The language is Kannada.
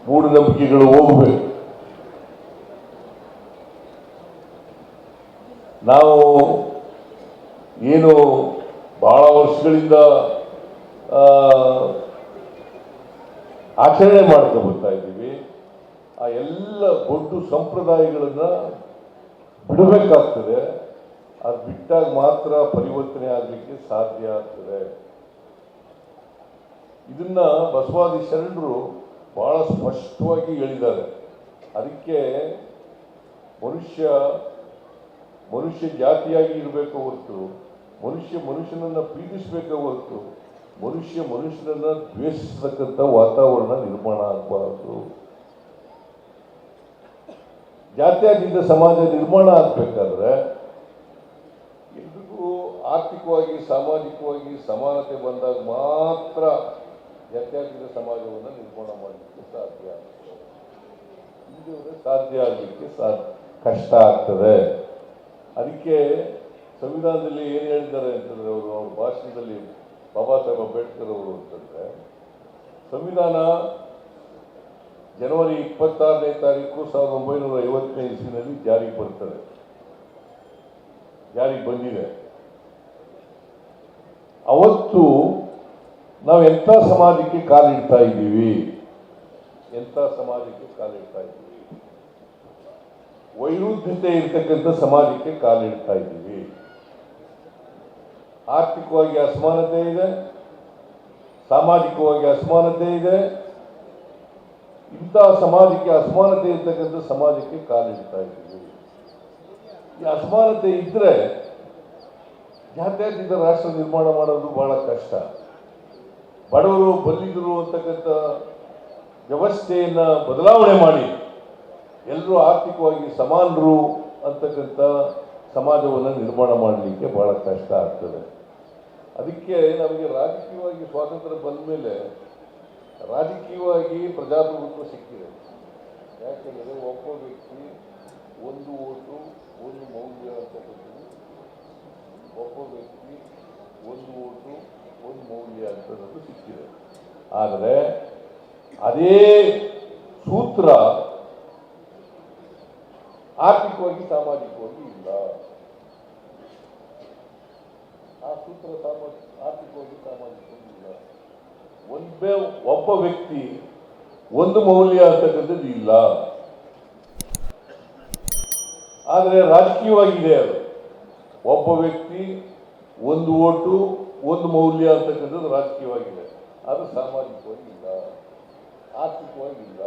ಮೂಢನಂಬಿಕೆಗಳು ಹೋಗಬೇಕು. ನಾವು ಏನು ಬಹಳ ವರ್ಷಗಳಿಂದ ಆಚರಣೆ ಮಾಡ್ತಾ ಬರ್ತಾ ಇದ್ದೀವಿ, ಆ ಎಲ್ಲ ದೊಡ್ಡ ಸಂಪ್ರದಾಯಗಳನ್ನ ಬಿಡಬೇಕಾಗ್ತದೆ. ಅದು ಬಿಟ್ಟಾಗ ಮಾತ್ರ ಪರಿವರ್ತನೆ ಆಗಲಿಕ್ಕೆ ಸಾಧ್ಯ ಆಗ್ತದೆ. ಇದನ್ನ ಬಸವಾದಿ ಶರಣರು ಬಹಳ ಸ್ಪಷ್ಟವಾಗಿ ಹೇಳಿದ್ದಾರೆ. ಅದಕ್ಕೆ ಮನುಷ್ಯ ಜಾತಿಯಾಗಿ ಇರಬೇಕು ಹೊರತು ಮನುಷ್ಯನನ್ನ ಪ್ರೀತಿಸಬೇಕು ಹೊರತು ಮನುಷ್ಯನನ್ನ ದ್ವೇಷಿಸತಕ್ಕಂಥ ವಾತಾವರಣ ನಿರ್ಮಾಣ ಆಗಬಾರದು. ಜಾತ್ಯತೀತ ಸಮಾಜ ನಿರ್ಮಾಣ ಆಗಬೇಕಾದ್ರೆ ಎಲ್ರಿಗೂ ಆರ್ಥಿಕವಾಗಿ ಸಾಮಾಜಿಕವಾಗಿ ಸಮಾನತೆ ಬಂದಾಗ ಮಾತ್ರ ಜಾತ್ಯತೀತ ಸಮಾಜವನ್ನು ನಿರ್ಮಾಣ ಮಾಡಲಿಕ್ಕೆ ಸಾಧ್ಯ ಆಗ್ತದೆ. ಸಾಧ್ಯ ಆಗಲಿಕ್ಕೆ ಕಷ್ಟ ಆಗ್ತದೆ. ಅದಕ್ಕೆ ಸಂವಿಧಾನದಲ್ಲಿ ಏನು ಹೇಳಿದ್ದಾರೆ ಅಂತಂದ್ರೆ, ಅವ್ರ ಭಾಷಣದಲ್ಲಿ ಬಾಬಾ ಸಾಹೇಬ್ ಅಂಬೇಡ್ಕರ್ ಅವರು ಅಂತಂದ್ರೆ, ಸಂವಿಧಾನ ಜನವರಿ 26ನೇ ತಾರೀಕು 1950ನೇ ಇಸ್ವಿನಲ್ಲಿ ಜಾರಿಗೆ ಬರ್ತದೆ, ಜಾರಿಗೆ ಬಂದಿದೆ. ಅವತ್ತು ನಾವು ಎಂಥ ಸಮಾಜಕ್ಕೆ ಕಾಲಿಡ್ತಾ ಇದ್ದೀವಿ, ವೈರುಧ್ಯತೆ ಇರ್ತಕ್ಕಂಥ ಸಮಾಜಕ್ಕೆ ಕಾಲಿಡ್ತಾ ಇದ್ದೀವಿ. ಆರ್ಥಿಕವಾಗಿ ಅಸಮಾನತೆ ಇದೆ, ಸಾಮಾಜಿಕವಾಗಿ ಅಸಮಾನತೆ ಇದೆ. ಇಂಥ ಸಮಾಜಕ್ಕೆ, ಅಸಮಾನತೆ ಇರ್ತಕ್ಕಂಥ ಸಮಾಜಕ್ಕೆ ಕಾಲಿಡ್ತಾ ಇದ್ದೀವಿ. ಈ ಅಸಮಾನತೆ ಇದ್ರೆ ಜಾತ್ಯತೀತ ರಾಷ್ಟ್ರ ನಿರ್ಮಾಣ ಮಾಡೋದು ಬಹಳ ಕಷ್ಟ. ಬಡವರು ಬಲ್ಲಿದರು ಅಂತಕ್ಕಂಥ ವ್ಯವಸ್ಥೆಯನ್ನ ಬದಲಾವಣೆ ಮಾಡಿ ಎಲ್ಲರೂ ಆರ್ಥಿಕವಾಗಿ ಸಮಾನರು ಅಂತಕ್ಕಂಥ ಸಮಾಜವನ್ನು ನಿರ್ಮಾಣ ಮಾಡಲಿಕ್ಕೆ ಬಹಳ ಕಷ್ಟ ಆಗ್ತದೆ. ಅದಕ್ಕೆ ನಮಗೆ ರಾಜಕೀಯವಾಗಿ ಸ್ವಾತಂತ್ರ್ಯ ಬಂದ ಮೇಲೆ ರಾಜಕೀಯವಾಗಿ ಪ್ರಜಾಪ್ರಭುತ್ವ ಸಿಕ್ಕಿದೆ. ಯಾಕೆಂದರೆ ಒಬ್ಬ ವ್ಯಕ್ತಿ ಒಂದು ಓಟು ಒಂದು ಮೌಲ್ಯ ಅಂತಕ್ಕಂಥದ್ದು, ಒಬ್ಬ ವ್ಯಕ್ತಿ ಒಂದು ಓಟು ಒಂದು ಮೌಲ್ಯ ಅಂತಕ್ಕಂಥದ್ದು ಸಿಕ್ಕಿದೆ. ಆದರೆ ಅದೇ ಸೂತ್ರ ಆರ್ಥಿಕವಾಗಿ ಸಾಮಾಜಿಕವಾಗಿ ಇಲ್ಲ. ಆ ಸೂತ್ರ ಆರ್ಥಿಕವಾಗಿ ಸಾಮಾಜಿಕವಾಗಿ ಇಲ್ಲ. ಒಬ್ಬ ವ್ಯಕ್ತಿ ಒಂದು ಮೌಲ್ಯ ಅಂತಕ್ಕಂಥದ್ದು ಇಲ್ಲ. ಆದರೆ ರಾಜಕೀಯವಾಗಿದೆ ಅದು. ಒಬ್ಬ ವ್ಯಕ್ತಿ ಒಂದು ಓಟು ಒಂದು ಮೌಲ್ಯ ಅಂತಕ್ಕಂಥದ್ದು ರಾಜಕೀಯವಾಗಿದೆ. ಅದು ಸಾಮಾಜಿಕವಾಗಿ ಇಲ್ಲ, ಆರ್ಥಿಕವಾಗಿ ಇಲ್ಲ.